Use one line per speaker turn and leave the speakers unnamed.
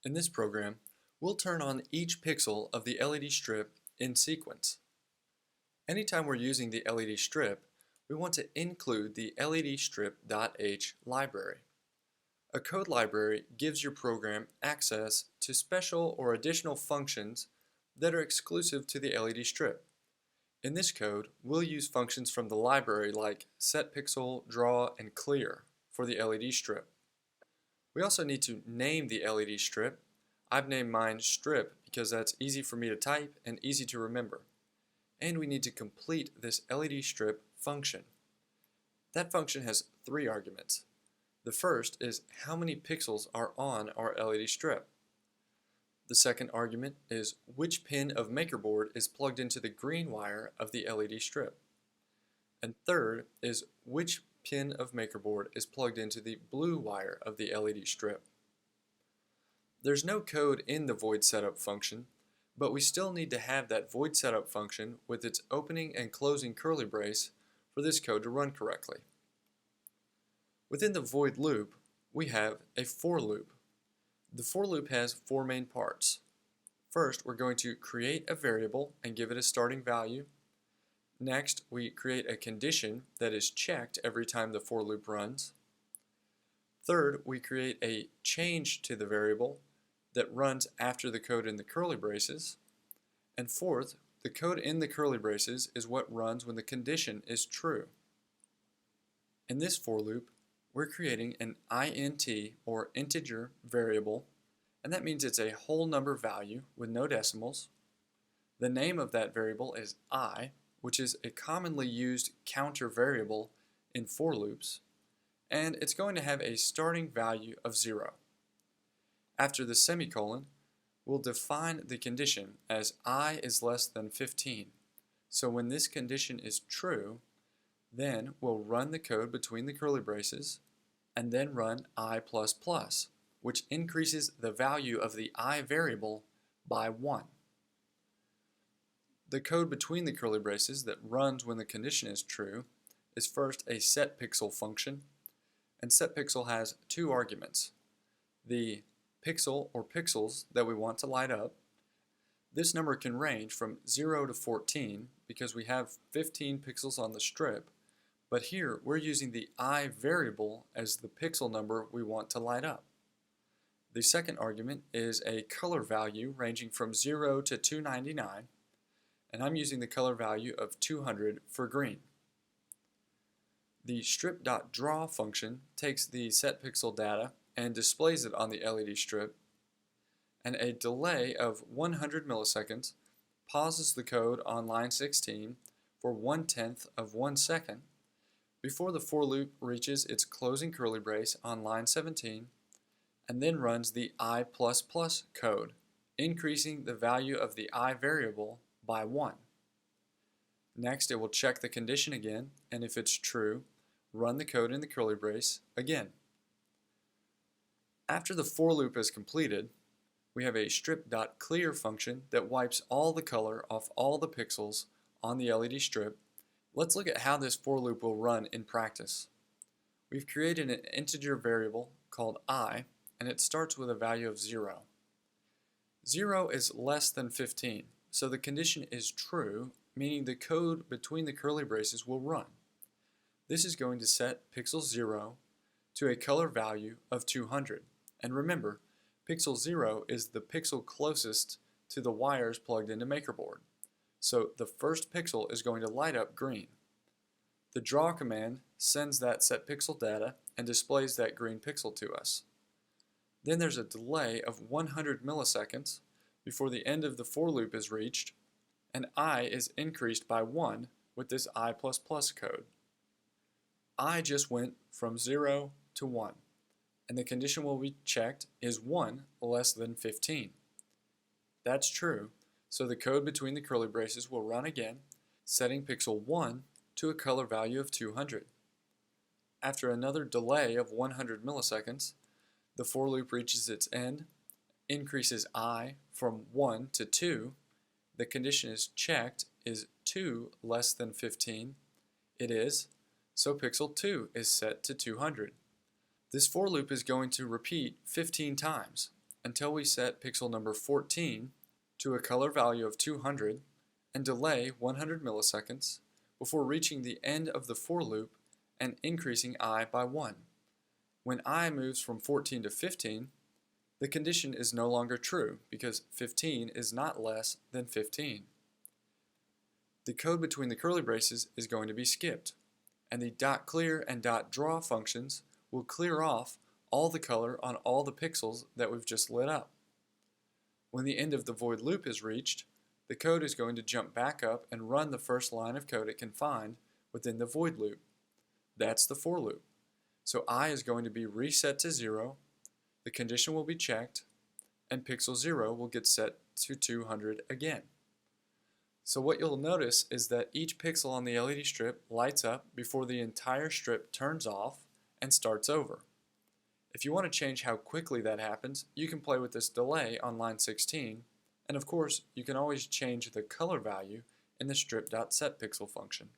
In this program, we'll turn on each pixel of the LED strip in sequence. Anytime we're using the LED strip, we want to include the ledstrip.h library. A code library gives your program access to special or additional functions that are exclusive to the LED strip. In this code, we'll use functions from the library like setPixel, draw, and clear for the LED strip. We also need to name the LED strip. I've named mine strip because that's easy for me to type and easy to remember. And we need to complete this LED strip function. That function has three arguments. The first is how many pixels are on our LED strip. The second argument is which pin of MakerBoard is plugged into the green wire of the LED strip. And third is which pin of MakerBoard is plugged into the blue wire of the LED strip. There's no code in the void setup function, but we still need to have that void setup function with its opening and closing curly brace for this code to run correctly. Within the void loop, we have a for loop. The for loop has four main parts. First, we're going to create a variable and give it a starting value. Next, we create a condition that is checked every time the for loop runs. Third, we create a change to the variable that runs after the code in the curly braces. And fourth, the code in the curly braces is what runs when the condition is true. In this for loop, we're creating an int or integer variable, and that means it's a whole number value with no decimals. The name of that variable is I, which is a commonly used counter variable in for loops, and it's going to have a starting value of 0. After the semicolon, we'll define the condition as I is less than 15. So when this condition is true, then we'll run the code between the curly braces and then run I++, which increases the value of the I variable by 1. The code between the curly braces that runs when the condition is true is first a setPixel function, and setPixel has two arguments. The pixel or pixels that we want to light up. This number can range from 0 to 14 because we have 15 pixels on the strip, but here we're using the I variable as the pixel number we want to light up. The second argument is a color value ranging from 0 to 299, and I'm using the color value of 200 for green. The strip.draw function takes the setPixel data and displays it on the LED strip, and a delay of 100 milliseconds pauses the code on line 16 for 1/10 of 1 second before the for loop reaches its closing curly brace on line 17 and then runs the I++ code, increasing the value of the I variable by 1. Next, it will check the condition again, and if it's true, run the code in the curly brace again. After the for loop is completed, we have a strip.clear function that wipes all the color off all the pixels on the LED strip. Let's look at how this for loop will run in practice. We've created an integer variable called I, and it starts with a value of 0. 0 is less than 15, so the condition is true, meaning the code between the curly braces will run. This is going to set pixel 0 to a color value of 200. And remember, pixel 0 is the pixel closest to the wires plugged into MakerBoard. So the first pixel is going to light up green. The draw command sends that setPixel data and displays that green pixel to us. Then there's a delay of 100 milliseconds before the end of the for loop is reached, and I is increased by 1 with this I++ code. I just went from 0 to 1, and the condition will be checked is 1 less than 15. That's true, so the code between the curly braces will run again, setting pixel 1 to a color value of 200. After another delay of 100 milliseconds, the for loop reaches its end, increases I from 1 to 2, the condition is checked is 2 less than 15. It is, so pixel 2 is set to 200. This for loop is going to repeat 15 times. until we set pixel number 14 to a color value of 200 and delay 100 milliseconds before reaching the end of the for loop and increasing I by 1. When I moves from 14 to 15, the condition is no longer true because 15 is not less than 15. The code between the curly braces is going to be skipped, and the .clear and .draw functions will clear off all the color on all the pixels that we've just lit up. When the end of the void loop is reached, the code is going to jump back up and run the first line of code it can find within the void loop. That's the for loop. So I is going to be reset to 0, the condition will be checked, and pixel 0 will get set to 200 again. So what you'll notice is that each pixel on the LED strip lights up before the entire strip turns off and starts over. If you want to change how quickly that happens, you can play with this delay on line 16, and of course you can always change the color value in the strip.setPixel function.